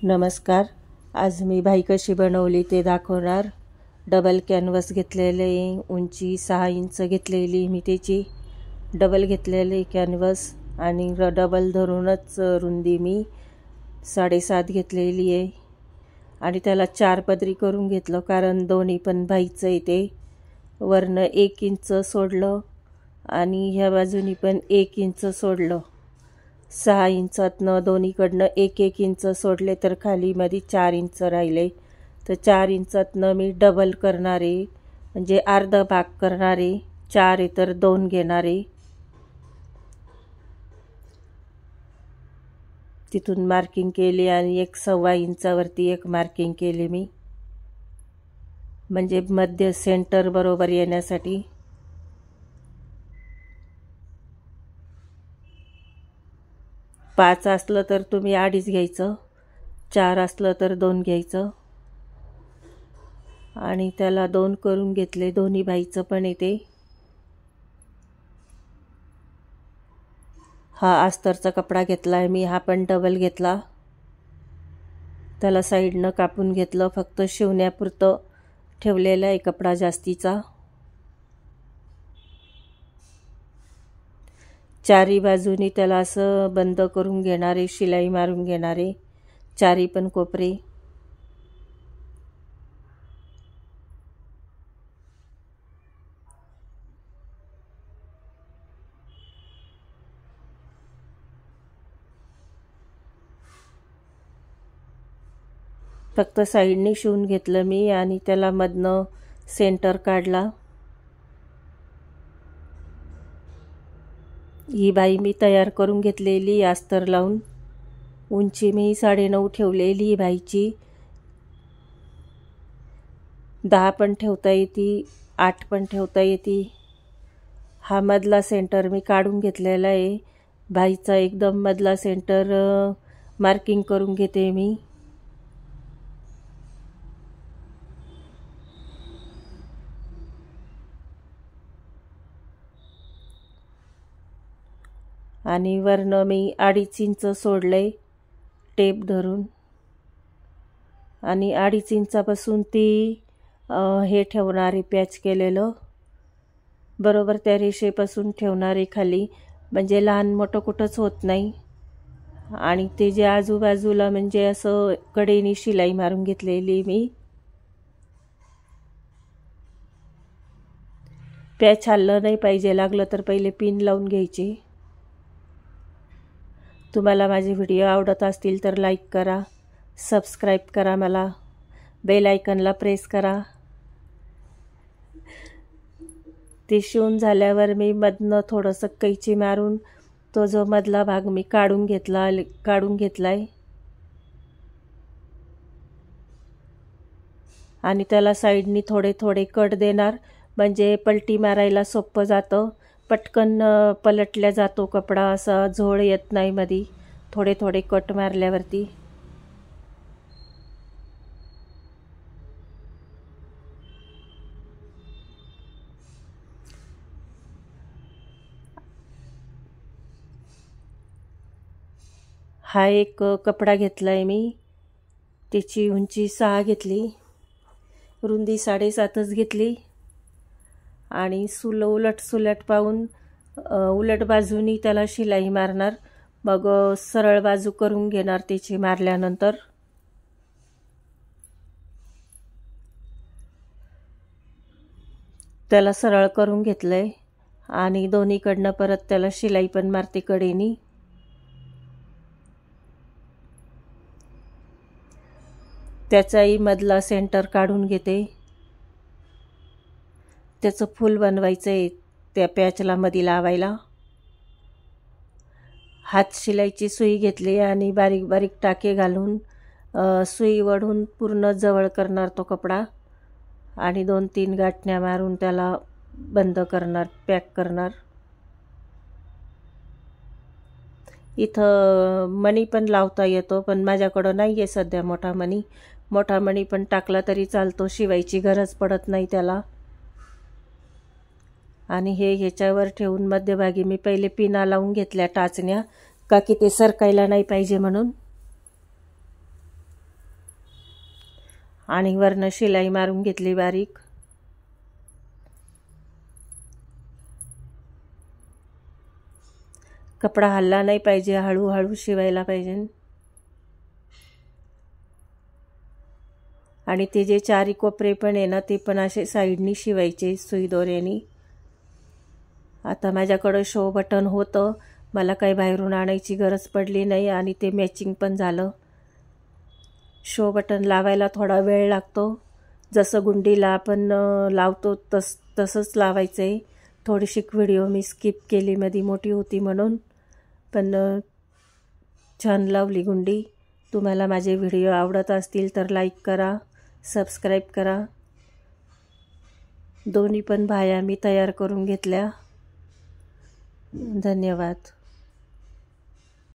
नमस्कार. आज मी बाही कशी बनवली ते दाखवणार. डबल कॅनव्हास घेतलेले, उंची 6 इंच घेतलेली मी त्याची. डबल घेतलेले कॅनव्हास आणि डबल धरूनच रुंदी मी 7.5 घेतलेली आहे. आणि त्याला 4 पदरी करून घेतलं, कारण दोन्ही पण बाहीचं आहे ते. वरनं 1 इंच सोडलं आणि ह्या बाजूनी पण 1 इंच सोडलं. 6 इंचातनं दोन्हीकडनं 1-1 इंच सोडले तर खाली मध्ये 4 इंच राहिले. तर 4 इंचातनं मी डबल करणारे, म्हणजे अर्धा भाग करणारे. 4 आहे तर 2 घेणारे. तिथून मार्किंग केली आणि 1.25 इंचावरती एक मार्किंग केली मी, म्हणजे मध्य सेंटर बरोबर येण्यासाठी. पाच असलं तर तुम्ही 2.5 घ्यायचं, 4 असलं तर 2 घ्यायचं. आणि त्याला 2 करून घेतले. दोन्ही बाहीचं पण येते. हा अस्तरचा कपडा घेतला आहे मी, हा पण डबल घेतला. त्याला साईडनं कापून घेतलं, फक्त शिवण्यापुरतं ठेवलेला आहे कपडा जास्तीचा. चारी बाजूनी त्याला असं बंद करून घेणारे, शिलाई मारून घेणारे, चारी पण कोपरे. फक्त साईडनी शिवून घेतलं मी आणि त्याला मधनं सेंटर काढला. ही बाही मी तयार करून घेतलेली अस्तर लावून. उंची मी 9.5 ठेवलेली बाहीची. 10 पण ठेवता येते, 8 पण ठेवता येते. हा मधला सेंटर मी काढून घेतलेला आहे. बाहीचा एकदम मधला सेंटर मार्किंग करून घेते मी. आणि वरनं मी 2.5 इंच सोडले टेप धरून. आणि 2.5 इंचापासून ती हे ठेवणारे पॅच केलेलं, बरोबर त्या रेषेपासून ठेवणारे खाली, म्हणजे लहान मोठं कुठंच होत नाही. आणि ते जे आजूबाजूला म्हणजे असं कडेनी शिलाई मारून घेतलेली मी. पॅच हल्लं नाही पाहिजे, लागलं तर पहिले पिन लावून घ्यायची. तुम्हाला माझे व्हिडिओ आवडत असतील तर लाईक करा, सबस्क्राईब करा, मला बेल आयकनला प्रेस करा. ते शिवून झाल्यावर मी मधनं थोडंसं कैची मारून तो जो मधला भाग मी काढून घेतलाय. आणि त्याला साईडनी थोडे थोडे कट देणार, म्हणजे पलटी मारायला सोपं जातं. पटकन पलटल्या जातो कपडा, असा झोळ येत नाही मध्ये थोडे थोडे कट मारल्यावरती. हा एक कपडा घेतलाय मी, त्याची उंची 6 घेतली, रुंदी 7.5च घेतली. आणि उलट सुलट पाहून उलट बाजूनी त्याला शिलाई मारणार, मग सरळ बाजू करून घेणार त्याची मारल्यानंतर. त्याला सरळ करून घेतलंय आणि दोन्हीकडनं परत त्याला शिलाई पण मारते कडेनी. त्याचाही मधला सेंटर काढून घेते. त्याचं फूल बनवायचं आहे त्या पॅचला मध्ये लावायला. हात शिलाईची सुई घेतली आणि बारीक बारीक टाके घालून सुई वढून पूर्ण जवळ करणार तो कपडा. आणि 2-3 गाठण्या मारून त्याला बंद करणार, पॅक करणार. इथं मणी पण लावता येतो, पण माझ्याकडं नाही आहे सध्या मोठा मणी. मोठा मणी पण टाकला तरी चालतो, शिवायची गरज पडत नाही त्याला. आणि हे ह्याच्यावर ठेवून मध्यभागी मी पहिले पिना लावून घेतल्या, टाचण्या, का की ते सरकायला नाही पाहिजे म्हणून. आणि वरनं शिलाई मारून घेतली बारीक. कपडा हलला नाही पाहिजे, हळूहळू शिवायला पाहिजे. आणि ते जे चारी कोपरे पण आहे ना, ते पण असे साईडनी शिवायचे सुई दोऱ्याने. आता माझ्याकडं शो बटन होतं, मला काही बाहेरून आणायची गरज पडली नाही आणि ते मॅचिंग पण झालं. शो बटन लावायला थोडा वेळ लागतो, जसं गुंडीला आपण लावतो तसंच लावायचं आहे. थोडीशी व्हिडिओ मी स्किप केली, मध्ये मोठी होती म्हणून, पण छान लावली गुंडी. तुम्हाला माझे व्हिडिओ आवडत असतील तर लाईक करा, सबस्क्राईब करा. दोन्ही पण बाह्या मी तयार करून घेतल्या. धन्यवाद.